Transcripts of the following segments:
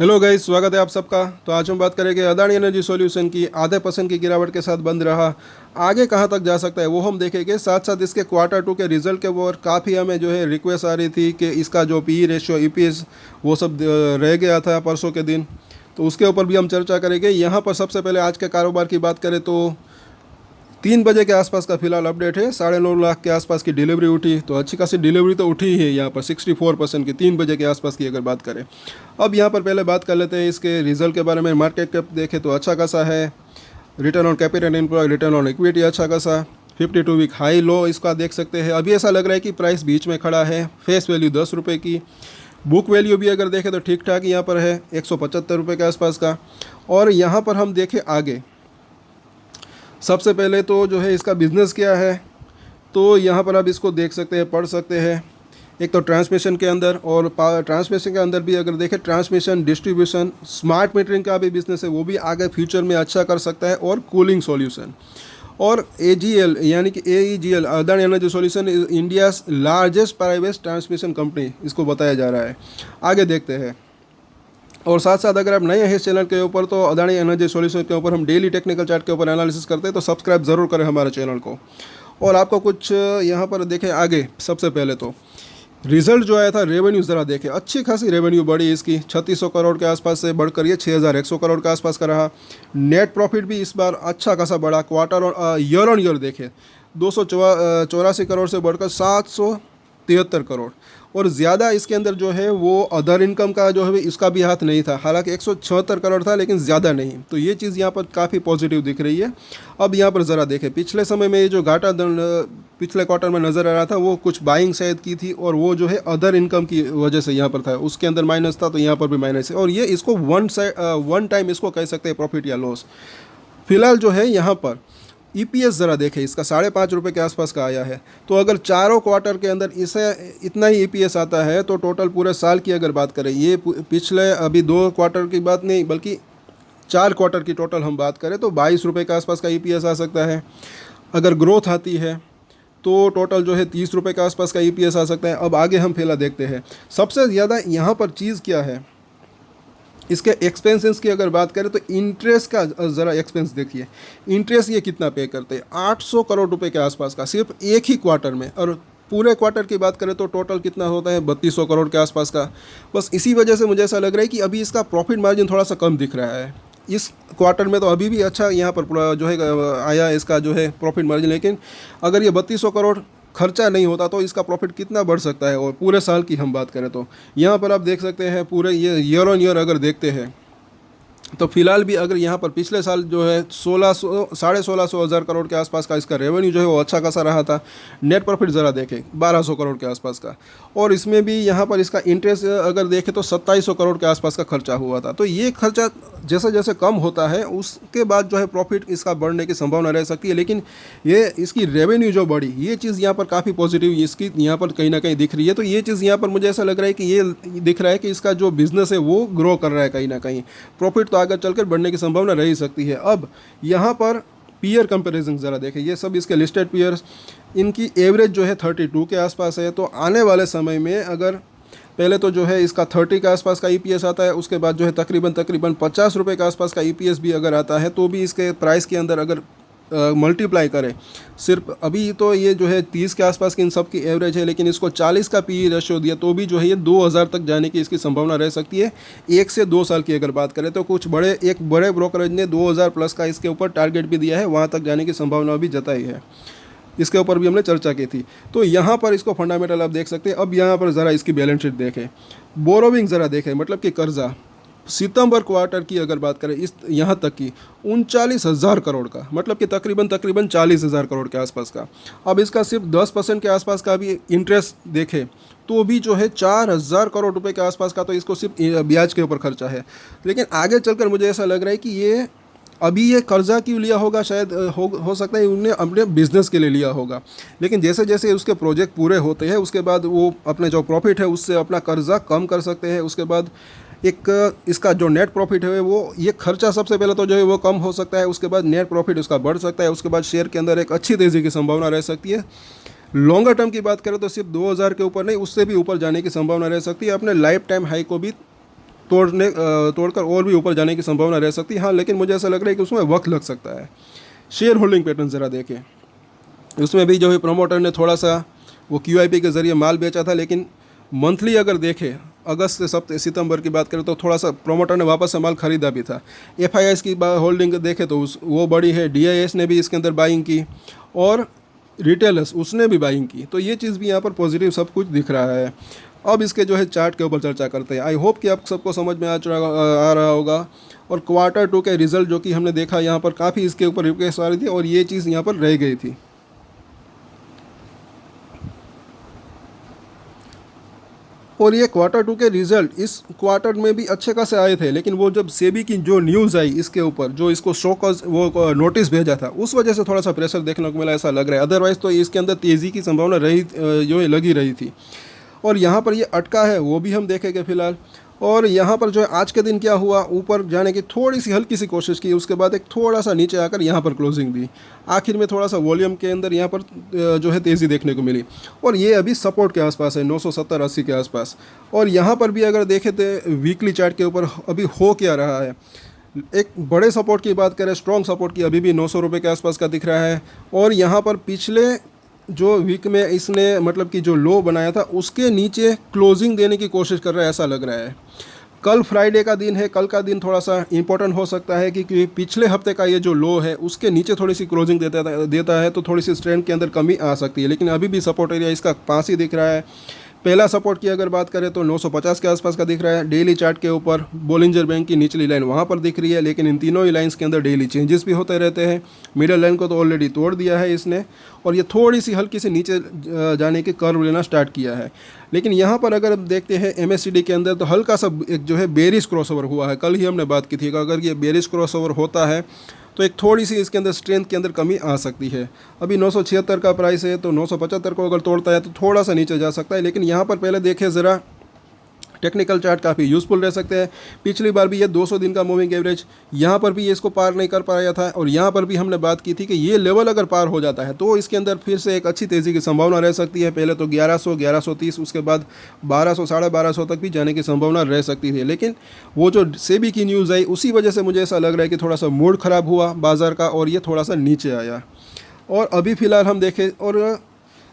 Hello guys, स्वागत है आप सबका। तो आज हम बात करेंगे अदानी एनर्जी सॉल्यूशन की आधे % की गिरावट के साथ बंद रहा, आगे कहां तक जा सकता है वो हम देखेंगे। साथ साथ इसके क्वार्टर 2 के रिजल्ट के वो काफ़ी हमें जो है रिक्वेस्ट आ रही थी कि इसका जो पी रेशियो ईपीएस वो सब रह गया था परसों के दिन, तो उसके ऊपर भी हम चर्चा करेंगे। यहाँ पर सबसे पहले आज के कारोबार की बात करें तो 3 बजे के आसपास का फिलहाल अपडेट है। 9.5 लाख के आसपास की डिलीवरी उठी, तो अच्छी खासी डिलीवरी तो उठी ही है यहाँ पर 64% की 3 बजे के आसपास की अगर बात करें। अब यहाँ पर पहले बात कर लेते हैं इसके रिजल्ट के बारे में। मार्केट कैप देखें तो अच्छा खासा है, return on capital employ, return on equity अच्छा खासा, 52 वीक हाई लो इसका देख सकते हैं। अभी ऐसा लग रहा है कि प्राइस बीच में खड़ा है। फेस वैल्यू 10 रुपये की, बुक वैल्यू भी अगर देखें तो ठीक ठाक यहाँ पर है 175 रुपये के आसपास का। और यहाँ पर हम देखें आगे, सबसे पहले तो जो है इसका बिज़नेस क्या है, तो यहाँ पर आप इसको देख सकते हैं, पढ़ सकते हैं। एक तो ट्रांसमिशन के अंदर, और ट्रांसमिशन के अंदर भी अगर देखें ट्रांसमिशन, डिस्ट्रीब्यूशन, स्मार्ट मीटरिंग का भी बिजनेस है, वो भी आगे फ्यूचर में अच्छा कर सकता है। और कूलिंग सॉल्यूशन, और एजीएल यानी कि AEGL Adani Energy Solution India largest private transmission company इसको बताया जा रहा है। आगे देखते हैं। और साथ साथ अगर आप नए हैं इस चैनल के ऊपर, तो अदानी एनर्जी सॉल्यूशन के ऊपर हम डेली टेक्निकल चार्ट के ऊपर एनालिसिस करते हैं, तो सब्सक्राइब ज़रूर करें हमारे चैनल को। और आपको कुछ यहाँ पर देखें आगे, सबसे पहले तो रिजल्ट जो आया था, रेवेन्यू ज़रा देखें, अच्छी खासी रेवेन्यू बढ़ी इसकी 3600 करोड़ के आसपास से बढ़कर ये 6100 करोड़ के आसपास का रहा। नेट प्रॉफिट भी इस बार अच्छा खासा बढ़ा। क्वार्टर और ईयर ऑन ईयर देखें 284 करोड़ से बढ़कर 773 करोड़। और ज़्यादा इसके अंदर जो है वो अदर इनकम का जो है इसका भी हाथ नहीं था, हालांकि 176 करोड़ था लेकिन ज़्यादा नहीं, तो ये चीज़ यहाँ पर काफ़ी पॉजिटिव दिख रही है। अब यहाँ पर ज़रा देखें, पिछले समय में ये जो घाटा पिछले क्वार्टर में नज़र आ रहा था, वो कुछ बाइंग शायद की थी, और वो जो है अदर इनकम की वजह से यहाँ पर था, उसके अंदर माइनस था, तो यहाँ पर भी माइनस है। और ये इसको वन टाइम इसको कह सकते हैं प्रॉफिट या लॉस। फिलहाल जो है यहाँ पर ईपीएस ज़रा देखें, इसका 5.5 रुपये के आसपास का आया है। तो अगर चारों क्वार्टर के अंदर इसे इतना ही ईपीएस आता है, तो टोटल पूरे साल की अगर बात करें, ये पिछले अभी 2 क्वार्टर की बात नहीं बल्कि 4 क्वार्टर की टोटल हम बात करें, तो 22 रुपये के आसपास का ईपीएस आ सकता है। अगर ग्रोथ आती है तो टोटल जो है 30 रुपये के आसपास का ईपीएस आ सकता है। अब आगे हम फिलहाल देखते हैं सबसे ज़्यादा यहाँ पर चीज़ क्या है। इसके एक्सपेंसेस की अगर बात करें तो इंटरेस्ट का ज़रा एक्सपेंस देखिए। इंटरेस्ट ये कितना पे करते हैं, 800 करोड़ रुपए के आसपास का सिर्फ एक ही क्वार्टर में। और पूरे क्वार्टर की बात करें तो टोटल कितना होता है, 3200 करोड़ के आसपास का। बस इसी वजह से मुझे ऐसा लग रहा है कि अभी इसका प्रॉफिट मार्जिन थोड़ा सा कम दिख रहा है इस क्वार्टर में। तो अभी भी अच्छा यहाँ पर पूरा जो है आया इसका जो है प्रॉफिट मार्जिन, लेकिन अगर ये 3200 करोड़ खर्चा नहीं होता तो इसका प्रॉफिट कितना बढ़ सकता है। और पूरे साल की हम बात करें तो यहाँ पर आप देख सकते हैं, पूरे ये ईयर ऑन ईयर अगर देखते हैं तो फिलहाल भी अगर यहाँ पर पिछले साल जो है 1600 करोड़ के आसपास का इसका रेवेन्यू जो है वो अच्छा खासा रहा था। नेट प्रॉफिट ज़रा देखें 1200 करोड़ के आसपास का, और इसमें भी यहाँ पर इसका इंटरेस्ट अगर देखें तो 2700 करोड़ के आसपास का खर्चा हुआ था। तो ये खर्चा जैसे जैसे कम होता है उसके बाद जो है प्रॉफिट इसका बढ़ने की संभावना रह सकती है। लेकिन ये इसकी रेवेन्यू जो बढ़ी, ये चीज़ यहाँ पर काफ़ी पॉजिटिव इसकी यहाँ पर कहीं ना कहीं दिख रही है। तो ये चीज़ यहाँ पर मुझे ऐसा लग रहा है कि ये दिख रहा है कि इसका जो बिज़नेस है वो ग्रो कर रहा है कहीं ना कहीं। प्रॉफिट तो आगे चलकर बढ़ने की संभावना रह ही सकती है। अब यहाँ पर पीयर कंपैरिजन ज़रा देखें, ये सब इसके लिस्टेड पीयर्स, इनकी एवरेज जो है 32 के आसपास है। तो आने वाले समय में अगर पहले तो जो है इसका 30 के आसपास का ईपीएस आता है, उसके बाद जो है तकरीबन 50 रुपये के आसपास का ईपीएस भी अगर आता है, तो भी इसके प्राइस के अंदर अगर मल्टीप्लाई करें, सिर्फ अभी तो ये जो है 30 के आसपास की इन सब की एवरेज है, लेकिन इसको 40 का पी रेशियो दिया तो भी जो है ये 2000 तक जाने की इसकी संभावना रह सकती है। 1 से 2 साल की अगर बात करें तो कुछ एक बड़े ब्रोकरेज ने 2000 प्लस का इसके ऊपर टारगेट भी दिया है, वहाँ तक जाने की संभावना भी जताई है। इसके ऊपर भी हमने चर्चा की थी। तो यहाँ पर इसको फंडामेंटल आप देख सकते हैं। अब यहाँ पर ज़रा इसकी बैलेंस शीट देखें, बोरोविंग ज़रा देखें, मतलब कि कर्जा सितंबर क्वार्टर की अगर बात करें इस यहाँ तक की 39,000 करोड़ का, मतलब कि तकरीबन 40,000 करोड़ के आसपास का। अब इसका सिर्फ 10% के आसपास का भी इंटरेस्ट देखें तो भी जो है 4,000 करोड़ रुपए के आसपास का तो इसको सिर्फ ब्याज के ऊपर खर्चा है। लेकिन आगे चलकर मुझे ऐसा लग रहा है कि ये अभी ये कर्जा क्यों लिया होगा, शायद हो सकता है उन्होंने अपने बिजनेस के लिए लिया होगा। लेकिन जैसे जैसे उसके प्रोजेक्ट पूरे होते हैं उसके बाद वो अपने जो प्रॉफिट है उससे अपना कर्जा कम कर सकते हैं। उसके बाद एक इसका जो नेट प्रॉफिट है वो, ये खर्चा सबसे पहले तो जो है वो कम हो सकता है, उसके बाद नेट प्रॉफिट उसका बढ़ सकता है, उसके बाद शेयर के अंदर एक अच्छी तेज़ी की संभावना रह सकती है। लॉन्गर टर्म की बात करें तो सिर्फ 2000 के ऊपर नहीं, उससे भी ऊपर जाने की संभावना रह सकती है, अपने लाइफ टाइम हाई को भी तोड़कर और भी ऊपर जाने की संभावना रह सकती है। हाँ, लेकिन मुझे ऐसा लग रहा है कि उसमें वक्त लग सकता है। शेयर होल्डिंग पैटर्न ज़रा देखें, उसमें भी जो है प्रमोटर ने थोड़ा सा वो QIP के ज़रिए माल बेचा था, लेकिन मंथली अगर देखें अगस्त से सितंबर की बात करें तो थोड़ा सा प्रमोटर ने वापस से माल खरीदा भी था। FIIs की होल्डिंग देखें तो वो बड़ी है, DIS ने भी इसके अंदर बाइंग की और रिटेलर्स उसने भी बाइंग की, तो ये चीज़ भी यहाँ पर पॉजिटिव सब कुछ दिख रहा है। अब इसके जो है चार्ट के ऊपर चर्चा करते हैं। आई होप कि आप सबको समझ में आ रहा होगा। और Q2 के रिजल्ट जो कि हमने देखा यहाँ पर काफ़ी इसके ऊपर रिक्वेस्ट आ रही थी और ये चीज़ यहाँ पर रह गई थी। और ये Q2 के रिजल्ट इस क्वार्टर में भी अच्छे खासे आए थे, लेकिन वो जब सेबी की जो न्यूज़ आई इसके ऊपर, जो इसको शो कॉज वो नोटिस भेजा था, उस वजह से थोड़ा सा प्रेशर देखने को मिला ऐसा लग रहा है। अदरवाइज़ तो इसके अंदर तेज़ी की संभावना रही जो है लगी रही थी। और यहाँ पर ये अटका है वो भी हम देखेंगे फिलहाल। और यहाँ पर जो है आज के दिन क्या हुआ, ऊपर जाने की थोड़ी सी हल्की सी कोशिश की, उसके बाद एक थोड़ा सा नीचे आकर यहाँ पर क्लोजिंग दी। आखिर में थोड़ा सा वॉल्यूम के अंदर यहाँ पर जो है तेज़ी देखने को मिली और ये अभी सपोर्ट के आसपास है 970-80 के आसपास। और यहाँ पर भी अगर देखें तो वीकली चार्ट के ऊपर अभी हो क्या रहा है, एक बड़े सपोर्ट की बात करें, स्ट्रॉन्ग सपोर्ट की, अभी भी 900 रुपये के आसपास का दिख रहा है। और यहाँ पर पिछले जो वीक में इसने मतलब कि जो लो बनाया था उसके नीचे क्लोजिंग देने की कोशिश कर रहा है ऐसा लग रहा है। कल फ्राइडे का दिन है, कल का दिन थोड़ा सा इंपॉर्टेंट हो सकता है क्योंकि पिछले हफ्ते का ये जो लो है उसके नीचे थोड़ी सी क्लोजिंग देता है तो थोड़ी सी स्ट्रेंथ के अंदर कमी आ सकती है। लेकिन अभी भी सपोर्ट एरिया इसका पास ही दिख रहा है। पहला सपोर्ट की अगर बात करें तो 950 के आसपास का दिख रहा है। डेली चार्ट के ऊपर बोलिंजर बैंक की निचली लाइन वहाँ पर दिख रही है, लेकिन इन तीनों ही लाइंस के अंदर डेली चेंजेस भी होते रहते हैं। मिडल लाइन को तो ऑलरेडी तोड़ दिया है इसने और ये थोड़ी सी हल्की सी नीचे जाने के कर्व लेना स्टार्ट किया है। लेकिन यहाँ पर अगर देखते हैं MACD के अंदर तो हल्का सा एक जो है बेरिश क्रॉसओवर हुआ है। कल ही हमने बात की थी कि अगर ये बेरिश क्रॉसओवर होता है तो एक थोड़ी सी इसके अंदर स्ट्रेंथ के अंदर कमी आ सकती है। अभी 976 का प्राइस है तो 975 को अगर तोड़ता है तो थोड़ा सा नीचे जा सकता है। लेकिन यहाँ पर पहले देखें ज़रा, टेक्निकल चार्ट काफ़ी यूज़फुल रह सकते हैं। पिछली बार भी ये 200 दिन का मूविंग एवरेज यहाँ पर भी ये इसको पार नहीं कर पाया था और यहाँ पर भी हमने बात की थी कि ये लेवल अगर पार हो जाता है तो इसके अंदर फिर से एक अच्छी तेज़ी की संभावना रह सकती है। पहले तो 1100, 1130, उसके बाद 1200, 1250 तक भी जाने की संभावना रह सकती थी। लेकिन वो जो सेबी की न्यूज़ आई उसी वजह से मुझे ऐसा लग रहा है कि थोड़ा सा मूड ख़राब हुआ बाज़ार का और ये थोड़ा सा नीचे आया। और अभी फ़िलहाल हम देखें और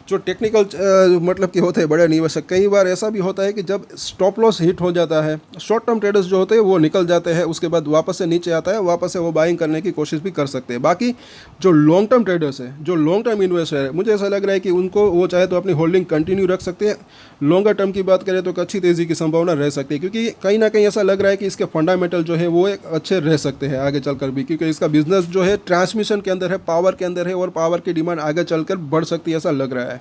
जो टेक्निकल मतलब कि होते हैं बड़े निवेशक, कई बार ऐसा भी होता है कि जब स्टॉप लॉस हिट हो जाता है, शॉर्ट टर्म ट्रेडर्स जो होते हैं वो निकल जाते हैं, उसके बाद वापस से नीचे आता है, वापस से वो बाइंग करने की कोशिश भी कर सकते हैं। बाकी जो लॉन्ग टर्म ट्रेडर्स हैं, जो लॉन्ग टर्म इन्वेस्टर है, मुझे ऐसा लग रहा है कि उनको वो चाहे तो अपनी होल्डिंग कंटिन्यू रख सकते हैं। लॉन्गर टर्म की बात करें तो अच्छी तेज़ी की संभावना रह सकती है क्योंकि कहीं ना कहीं ऐसा लग रहा है कि इसके फंडामेंटल जो है वो एक अच्छे रह सकते हैं आगे चलकर भी, क्योंकि इसका बिजनेस जो है ट्रांसमिशन के अंदर है, पावर के अंदर है और पावर की डिमांड आगे चलकर बढ़ सकती है ऐसा लग रहा है।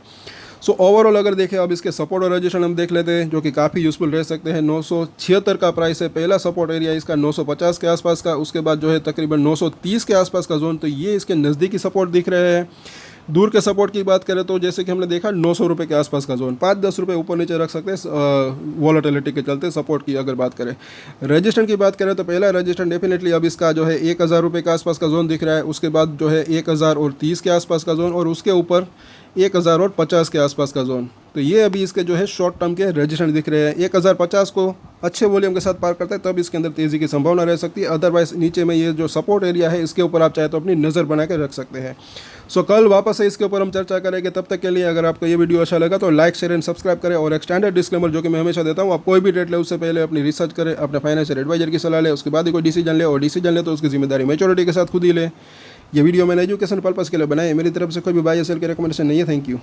सो ओवरऑल अगर देखें अब इसके सपोर्ट और रेजिस्टेंस हम देख लेते हैं जो कि काफ़ी यूज़फुल रह सकते हैं। 976 का प्राइस है, पहला सपोर्ट एरिया इसका 950 के आसपास का, उसके बाद जो है तकरीबन 930 के आसपास का जोन, तो ये इसके नज़दीकी सपोर्ट दिख रहे हैं। दूर के सपोर्ट की बात करें तो जैसे कि हमने देखा 900 रुपये के आसपास का जोन, 5-10 रुपये ऊपर नीचे रख सकते हैं वॉलेटिलिटी के चलते। सपोर्ट की अगर बात करें, रजिस्टेंस की बात करें तो पहला रजिस्टेंस डेफिनेटली अब इसका जो है 1000 रुपये के आसपास का जोन दिख रहा है, उसके बाद जो है 1030 के आसपास का जोन और उसके ऊपर 1050 के आसपास का जोन। तो ये अभी इसके जो है शॉर्ट टर्म के रजिस्टेंस दिख रहे हैं। 1050 को अच्छे वॉल्यूम के साथ पार करता है तब इसके अंदर तेज़ी की संभावना रह सकती है। अदरवाइज नीचे में ये जो सपोर्ट एरिया है इसके ऊपर आप चाहे तो अपनी नज़र बना के रख सकते हैं। सो कल वापस से इसके ऊपर हम चर्चा करेंगे। तब तक के लिए अगर आपको ये वीडियो अच्छा लगा तो लाइक, शेयर एंड सब्सक्राइब करें। और एक स्टैंडर्ड डिस्क्लेमर जो कि मैं हमेशा देता हूँ, आप कोई भी ट्रेड ले उससे पहले अपनी रिसर्च करें, अपने फाइनेंशियल एडवाइजर की सलाह ले, उसके बाद ही कोई डिसीजन ले, और डिसीजन ले तो उसकी जिम्मेदारी मैच्योरिटी के साथ खुद ही ले। ये वीडियो मैंने एजुकेशन पर्पज़ के लिए बनाई है, मेरी तरफ से कोई भी बाय या सेल की रिकमेंडेशन नहीं है। Thank you.